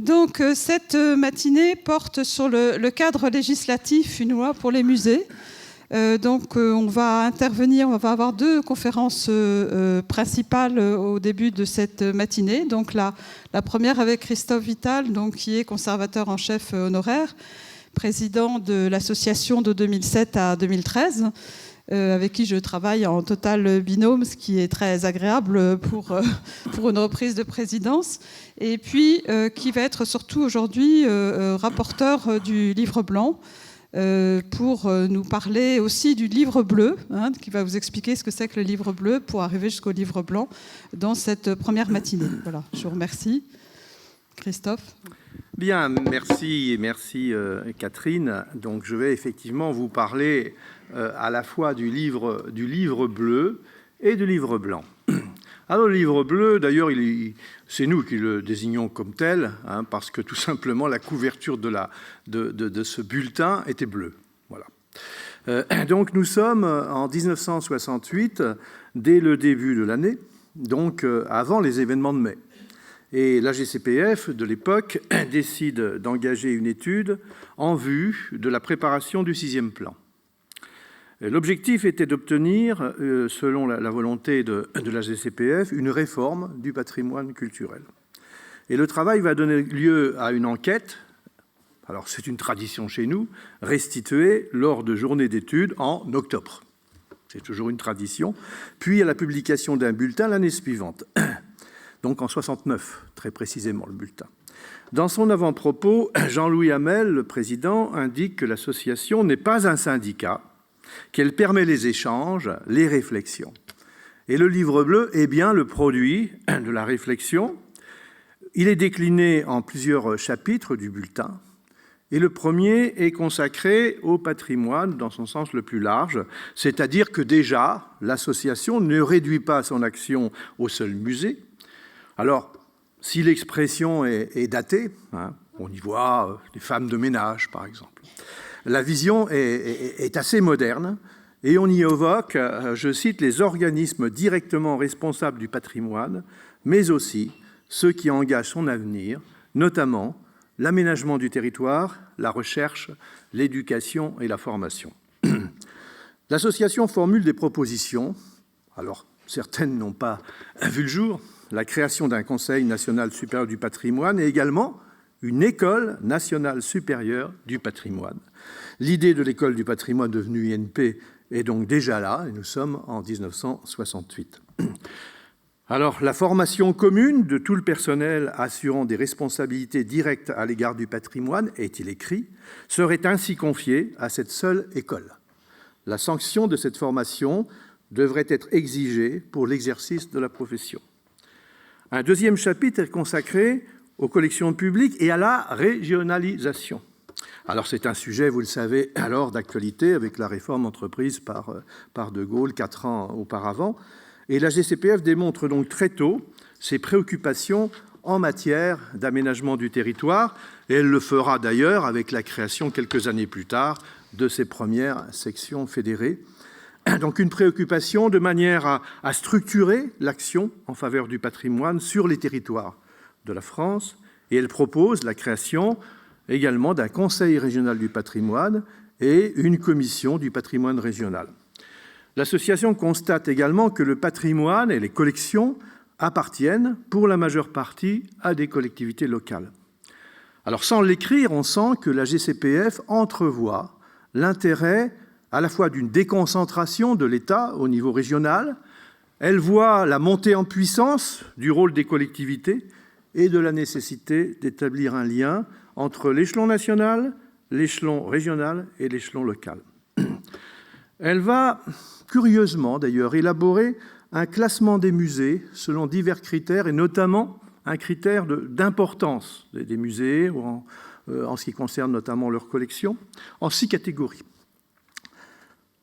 Donc, cette matinée porte sur le cadre législatif, une loi pour les musées. On va intervenir, on va avoir deux conférences principales au début de cette matinée. Donc, la première avec Christophe Vital, donc, qui est conservateur en chef honoraire, président de l'association de 2007 à 2013. Avec qui je travaille en total binôme, ce qui est très agréable pour une reprise de présidence. Et puis, qui va être surtout aujourd'hui rapporteur du livre blanc pour nous parler aussi du livre bleu, qui va vous expliquer ce que c'est que le livre bleu pour arriver jusqu'au livre blanc dans cette première matinée. Voilà, je vous remercie. Christophe. Bien, merci Catherine. Donc, je vais effectivement vous parler à la fois du livre bleu et du livre blanc. Alors, le livre bleu, d'ailleurs, c'est nous qui le désignons comme tel, parce que tout simplement la couverture de ce bulletin était bleue. Voilà. Donc, nous sommes en 1968, dès le début de l'année, donc avant les événements de mai. Et l'AGCPF de l'époque décide d'engager une étude en vue de la préparation du 6e plan. L'objectif était d'obtenir, selon la volonté de l'AGCPF, une réforme du patrimoine culturel. Et le travail va donner lieu à une enquête, alors c'est une tradition chez nous, restituée lors de journées d'études en octobre. C'est toujours une tradition. Puis à la publication d'un bulletin l'année suivante. Donc en 69, très précisément, le bulletin. Dans son avant-propos, Jean-Louis Hamel, le président, indique que l'association n'est pas un syndicat, qu'elle permet les échanges, les réflexions. Et le livre bleu est bien le produit de la réflexion. Il est décliné en plusieurs chapitres du bulletin. Et le premier est consacré au patrimoine dans son sens le plus large, c'est-à-dire que déjà, l'association ne réduit pas son action au seul musée. Alors, si l'expression est datée, on y voit les femmes de ménage, par exemple. La vision est assez moderne et on y évoque, je cite, les organismes directement responsables du patrimoine, mais aussi ceux qui engagent son avenir, notamment l'aménagement du territoire, la recherche, l'éducation et la formation. L'association formule des propositions, alors certaines n'ont pas vu le jour, la création d'un Conseil national supérieur du patrimoine et également une École nationale supérieure du patrimoine. L'idée de l'École du patrimoine devenue INP est donc déjà là, et nous sommes en 1968. Alors, la formation commune de tout le personnel assurant des responsabilités directes à l'égard du patrimoine, est-il écrit, serait ainsi confiée à cette seule école. La sanction de cette formation devrait être exigée pour l'exercice de la profession. Un deuxième chapitre est consacré aux collections publiques et à la régionalisation. Alors c'est un sujet, vous le savez, alors d'actualité avec la réforme entreprise par De Gaulle 4 ans auparavant. Et la GCPF démontre donc très tôt ses préoccupations en matière d'aménagement du territoire. Et elle le fera d'ailleurs avec la création quelques années plus tard de ses premières sections fédérées. Donc une préoccupation de manière à structurer l'action en faveur du patrimoine sur les territoires de la France. Et elle propose la création également d'un Conseil régional du patrimoine et une commission du patrimoine régional. L'association constate également que le patrimoine et les collections appartiennent pour la majeure partie à des collectivités locales. Alors sans l'écrire, on sent que la GCPF entrevoit l'intérêt à la fois d'une déconcentration de l'État au niveau régional, elle voit la montée en puissance du rôle des collectivités et de la nécessité d'établir un lien entre l'échelon national, l'échelon régional et l'échelon local. Elle va, curieusement d'ailleurs, élaborer un classement des musées selon divers critères, et notamment un critère d'importance des musées, en ce qui concerne notamment leurs collections, en 6 catégories.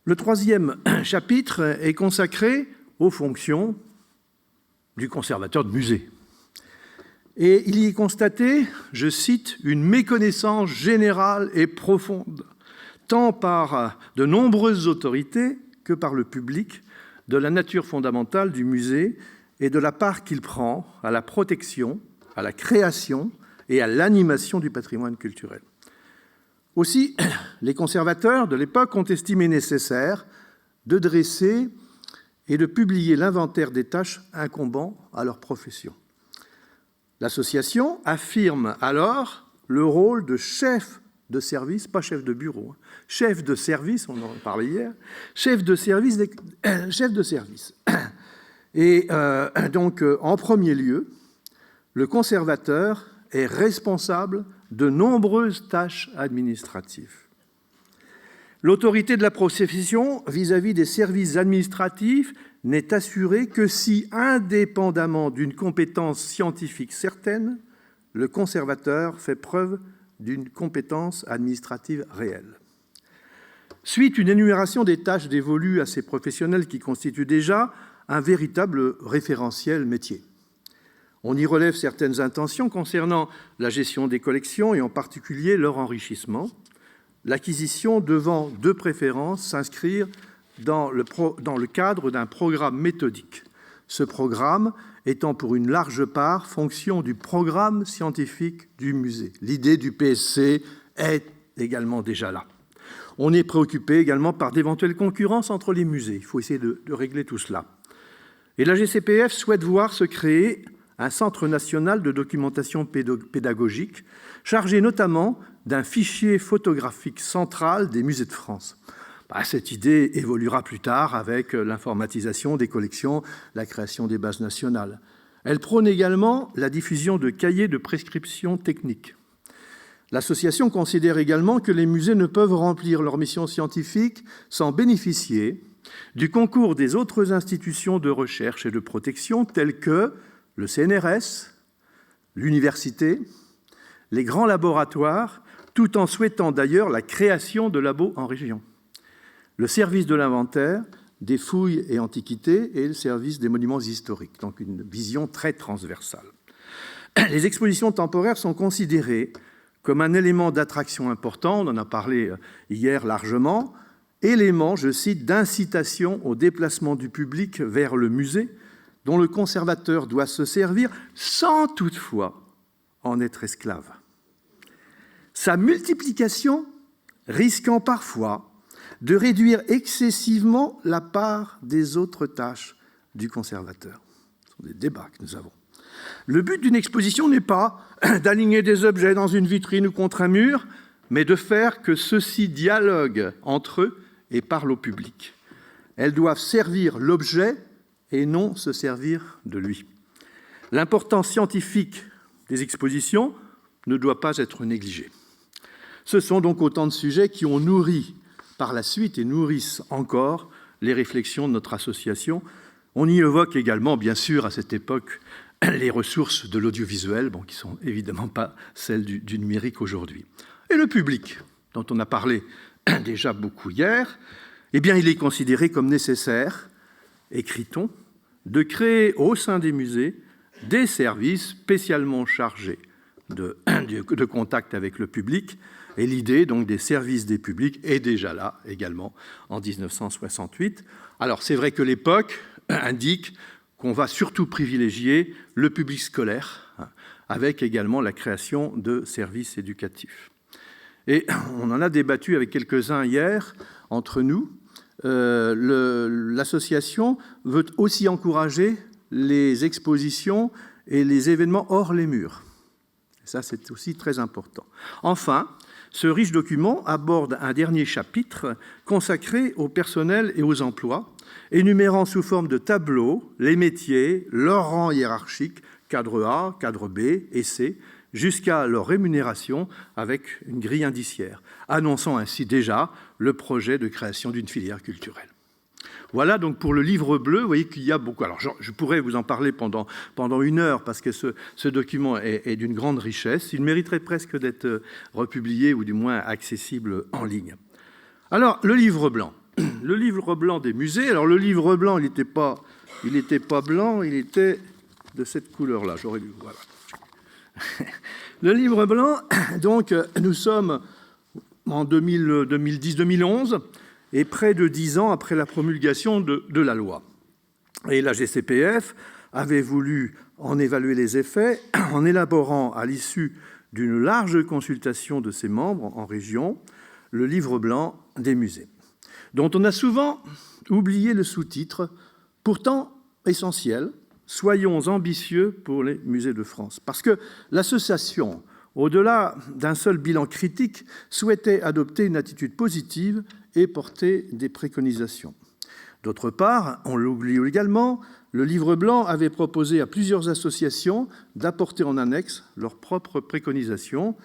Le troisième chapitre est consacré aux fonctions du conservateur de musée. Et il y est constaté, je cite, une méconnaissance générale et profonde, tant par de nombreuses autorités que par le public, de la nature fondamentale du musée et de la part qu'il prend à la protection, à la création, et à l'animation du patrimoine culturel. Aussi, les conservateurs de l'époque ont estimé nécessaire de dresser et de publier l'inventaire des tâches incombant à leur profession. L'association affirme alors le rôle de chef de service, pas chef de bureau, chef de service, on en parlait hier, chef de service. Et donc, en premier lieu, le conservateur est responsable de nombreuses tâches administratives. L'autorité de la profession vis-à-vis des services administratifs n'est assurée que si, indépendamment d'une compétence scientifique certaine, le conservateur fait preuve d'une compétence administrative réelle. Suite une énumération des tâches dévolues à ces professionnels qui constituent déjà un véritable référentiel métier. On y relève certaines intentions concernant la gestion des collections et en particulier leur enrichissement, l'acquisition devant de préférence s'inscrire dans le cadre d'un programme méthodique. Ce programme étant pour une large part fonction du programme scientifique du musée. L'idée du PSC est également déjà là. On est préoccupé également par d'éventuelles concurrences entre les musées. Il faut essayer de régler tout cela. Et la GCPF souhaite voir se créer un centre national de documentation pédagogique chargé notamment d'un fichier photographique central des musées de France. Cette idée évoluera plus tard avec l'informatisation des collections, la création des bases nationales. Elle prône également la diffusion de cahiers de prescriptions techniques. L'association considère également que les musées ne peuvent remplir leur mission scientifique sans bénéficier du concours des autres institutions de recherche et de protection telles que le CNRS, l'université, les grands laboratoires, tout en souhaitant d'ailleurs la création de labos en région. Le service de l'inventaire, des fouilles et antiquités et le service des monuments historiques. Donc une vision très transversale. Les expositions temporaires sont considérées comme un élément d'attraction important, on en a parlé hier largement, élément, je cite, d'incitation au déplacement du public vers le musée, dont le conservateur doit se servir sans toutefois en être esclave. Sa multiplication risquant parfois de réduire excessivement la part des autres tâches du conservateur. Ce sont des débats que nous avons. Le but d'une exposition n'est pas d'aligner des objets dans une vitrine ou contre un mur, mais de faire que ceux-ci dialoguent entre eux et parlent au public. Elles doivent servir l'objet et non se servir de lui. L'importance scientifique des expositions ne doit pas être négligée. Ce sont donc autant de sujets qui ont nourri par la suite et nourrissent encore les réflexions de notre association. On y évoque également, bien sûr, à cette époque, les ressources de l'audiovisuel, qui ne sont évidemment pas celles du numérique aujourd'hui. Et le public, dont on a parlé déjà beaucoup hier, eh bien, il est considéré comme nécessaire, écrit-on, de créer au sein des musées des services spécialement chargés de contact avec le public. Et l'idée donc des services des publics est déjà là également en 1968. Alors c'est vrai que l'époque indique qu'on va surtout privilégier le public scolaire, avec également la création de services éducatifs. Et on en a débattu avec quelques-uns hier entre nous. L'association veut aussi encourager les expositions et les événements hors les murs. Et ça, c'est aussi très important. Enfin, ce riche document aborde un dernier chapitre consacré au personnel et aux emplois, énumérant sous forme de tableaux les métiers, leur rang hiérarchique, cadre A, cadre B et C, jusqu'à leur rémunération avec une grille indiciaire, annonçant ainsi déjà le projet de création d'une filière culturelle. Voilà donc pour le livre bleu, vous voyez qu'il y a beaucoup. Alors je pourrais vous en parler pendant 1 heure parce que ce document est d'une grande richesse. Il mériterait presque d'être republié ou du moins accessible en ligne. Alors le livre blanc des musées. Alors le livre blanc, il n'était pas blanc, il était de cette couleur-là. J'aurais dû, voilà. Le livre blanc, donc nous sommes en 2010-2011 et près de 10 ans après la promulgation de la loi. Et la GCPF avait voulu en évaluer les effets en élaborant, à l'issue d'une large consultation de ses membres en région, le livre blanc des musées, dont on a souvent oublié le sous-titre, pourtant essentiel, « Soyons ambitieux pour les musées de France ». Parce que l'association, au-delà d'un seul bilan critique, souhaitait adopter une attitude positive et porter des préconisations. D'autre part, on l'oublie également, le livre blanc avait proposé à plusieurs associations d'apporter en annexe leurs propres préconisations.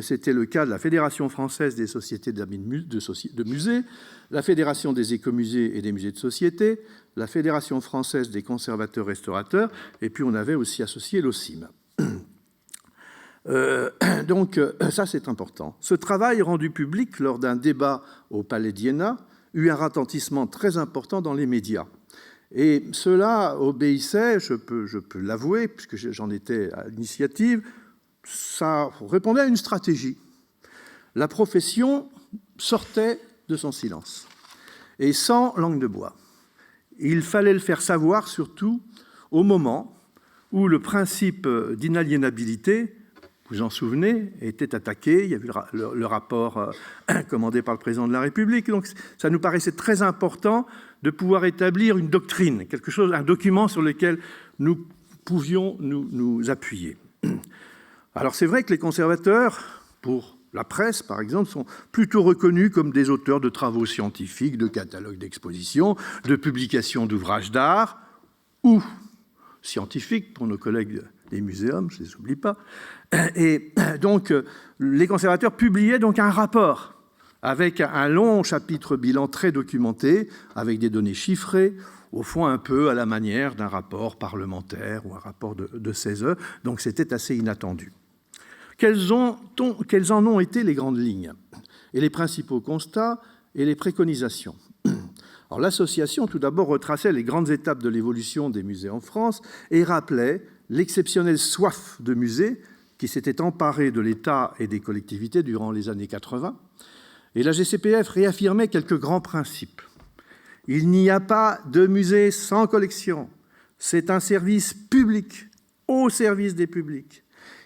C'était le cas de la Fédération française des sociétés de musées, la Fédération des écomusées et des musées de société, la Fédération française des conservateurs-restaurateurs, et puis on avait aussi associé l'OCIM. Donc ça, c'est important. Ce travail rendu public lors d'un débat au Palais d'Iéna eut un retentissement très important dans les médias. Et cela obéissait, je peux l'avouer, puisque j'en étais à l'initiative, ça répondait à une stratégie. La profession sortait de son silence, et sans langue de bois. Il fallait le faire savoir, surtout au moment où le principe d'inaliénabilité, vous en souvenez, était attaqué. Il y avait le rapport commandé par le président de la République. Donc, ça nous paraissait très important de pouvoir établir une doctrine, quelque chose, un document sur lequel nous pouvions nous appuyer. Alors, c'est vrai que les conservateurs, pour la presse, par exemple, sont plutôt reconnus comme des auteurs de travaux scientifiques, de catalogues d'expositions, de publications d'ouvrages d'art ou scientifiques pour nos collègues des muséums, je ne les oublie pas. Et donc, les conservateurs publiaient donc un rapport avec un long chapitre bilan très documenté, avec des données chiffrées, au fond un peu à la manière d'un rapport parlementaire ou un rapport de CESE. Donc, c'était assez inattendu. Quelles en ont été les grandes lignes et les principaux constats et les préconisations? Alors, l'association, tout d'abord, retraçait les grandes étapes de l'évolution des musées en France et rappelait l'exceptionnelle soif de musées qui s'était emparée de l'État et des collectivités durant les années 80. Et la GCPF réaffirmait quelques grands principes. Il n'y a pas de musée sans collection. C'est un service public, au service des publics.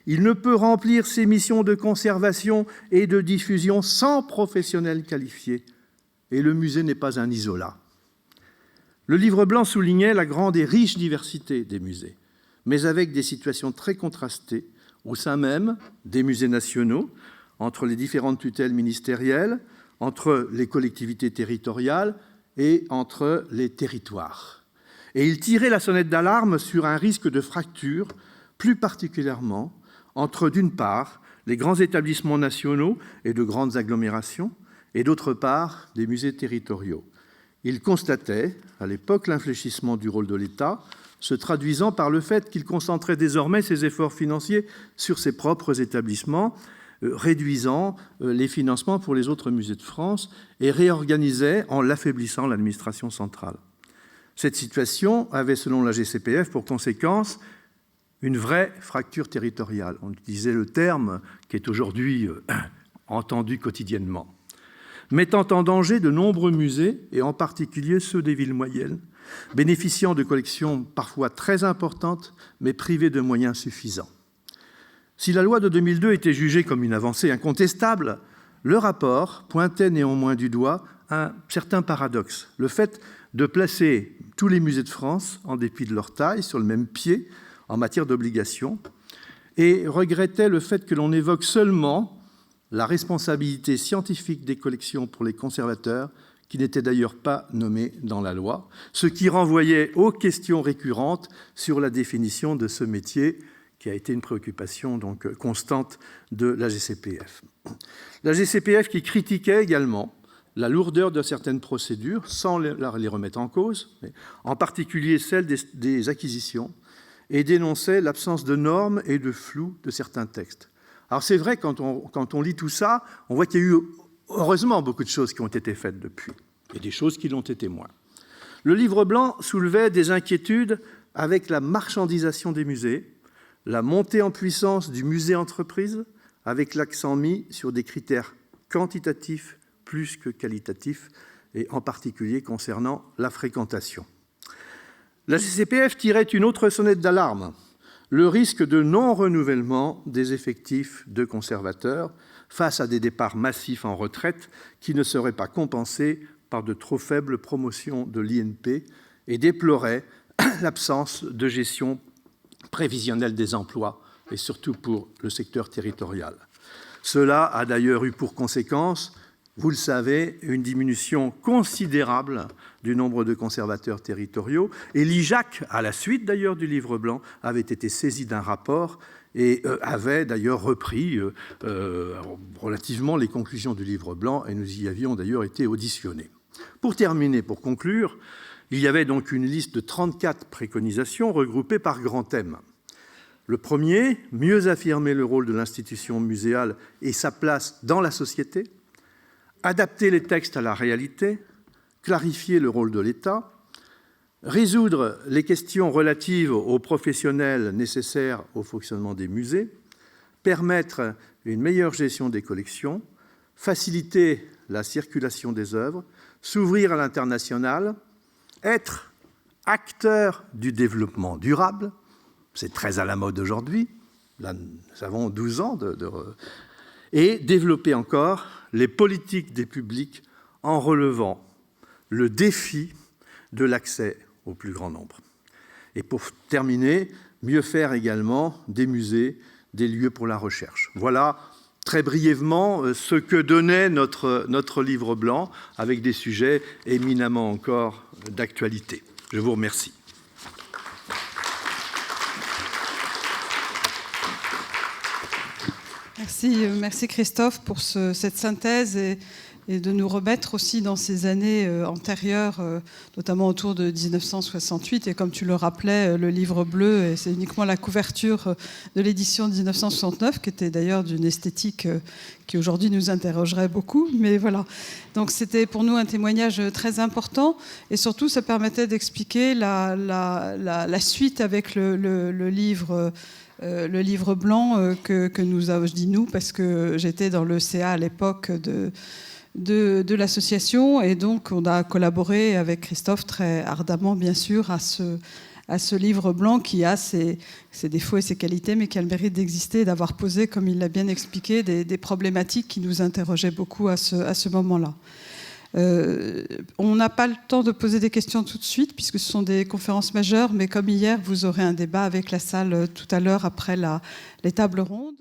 Il ne peut remplir ses missions de conservation et de diffusion sans professionnels qualifiés. Et le musée n'est pas un isolat. Le livre blanc soulignait la grande et riche diversité des musées, mais avec des situations très contrastées au sein même des musées nationaux, entre les différentes tutelles ministérielles, entre les collectivités territoriales et entre les territoires. Et il tirait la sonnette d'alarme sur un risque de fracture, plus particulièrement entre, d'une part, les grands établissements nationaux et de grandes agglomérations, et d'autre part, des musées territoriaux. Il constatait, à l'époque, l'infléchissement du rôle de l'État, se traduisant par le fait qu'il concentrait désormais ses efforts financiers sur ses propres établissements, réduisant les financements pour les autres musées de France et réorganisait en l'affaiblissant l'administration centrale. Cette situation avait, selon la GCPF, pour conséquence une vraie fracture territoriale. On utilisait le terme qui est aujourd'hui entendu quotidiennement, mettant en danger de nombreux musées, et en particulier ceux des villes moyennes, bénéficiant de collections parfois très importantes, mais privées de moyens suffisants. Si la loi de 2002 était jugée comme une avancée incontestable, le rapport pointait néanmoins du doigt un certain paradoxe, le fait de placer tous les musées de France, en dépit de leur taille, sur le même pied en matière d'obligations, et regrettait le fait que l'on évoque seulement la responsabilité scientifique des collections pour les conservateurs, qui n'était d'ailleurs pas nommée dans la loi, ce qui renvoyait aux questions récurrentes sur la définition de ce métier, qui a été une préoccupation donc constante de la GCPF. La GCPF qui critiquait également la lourdeur de certaines procédures, sans les remettre en cause, mais en particulier celle des acquisitions, et dénonçait l'absence de normes et de flou de certains textes. Alors c'est vrai, quand on lit tout ça, on voit qu'il y a eu heureusement beaucoup de choses qui ont été faites depuis, et des choses qui l'ont été moins. Le livre blanc soulevait des inquiétudes avec la marchandisation des musées, la montée en puissance du musée-entreprise, avec l'accent mis sur des critères quantitatifs plus que qualitatifs, et en particulier concernant la fréquentation. La CCPF tirait une autre sonnette d'alarme, le risque de non-renouvellement des effectifs de conservateurs face à des départs massifs en retraite qui ne seraient pas compensés par de trop faibles promotions de l'INP et déplorait l'absence de gestion prévisionnelle des emplois, et surtout pour le secteur territorial. Cela a d'ailleurs eu pour conséquence, vous le savez, une diminution considérable du nombre de conservateurs territoriaux, et l'IJAC, à la suite d'ailleurs du livre blanc, avait été saisi d'un rapport et avait d'ailleurs repris relativement les conclusions du livre blanc, et nous y avions d'ailleurs été auditionnés. Pour terminer, pour conclure, il y avait donc une liste de 34 préconisations regroupées par grands thèmes. Le premier, mieux affirmer le rôle de l'institution muséale et sa place dans la société, adapter les textes à la réalité, clarifier le rôle de l'État, résoudre les questions relatives aux professionnels nécessaires au fonctionnement des musées, permettre une meilleure gestion des collections, faciliter la circulation des œuvres, s'ouvrir à l'international, être acteur du développement durable, c'est très à la mode aujourd'hui, là nous avons 12 ans, et développer encore les politiques des publics en relevant le défi de l'accès au plus grand nombre. Et pour terminer, mieux faire également des musées des lieux pour la recherche. Voilà très brièvement ce que donnait notre livre blanc, avec des sujets éminemment encore d'actualité. Je vous remercie. Merci Christophe pour cette synthèse et de nous remettre aussi dans ces années antérieures, notamment autour de 1968. Et comme tu le rappelais, le livre bleu, et c'est uniquement la couverture de l'édition de 1969, qui était d'ailleurs d'une esthétique qui aujourd'hui nous interrogerait beaucoup. Mais voilà, donc c'était pour nous un témoignage très important. Et surtout, ça permettait d'expliquer la suite avec le livre blanc que nous avons, je dis nous parce que j'étais dans le CA à l'époque de l'association, et donc on a collaboré avec Christophe très ardemment bien sûr à ce livre blanc qui a ses défauts et ses qualités, mais qui a le mérite d'exister et d'avoir posé, comme il l'a bien expliqué, des problématiques qui nous interrogeaient beaucoup à ce moment-là. On n'a pas le temps de poser des questions tout de suite puisque ce sont des conférences majeures, mais comme hier, vous aurez un débat avec la salle tout à l'heure après les tables rondes.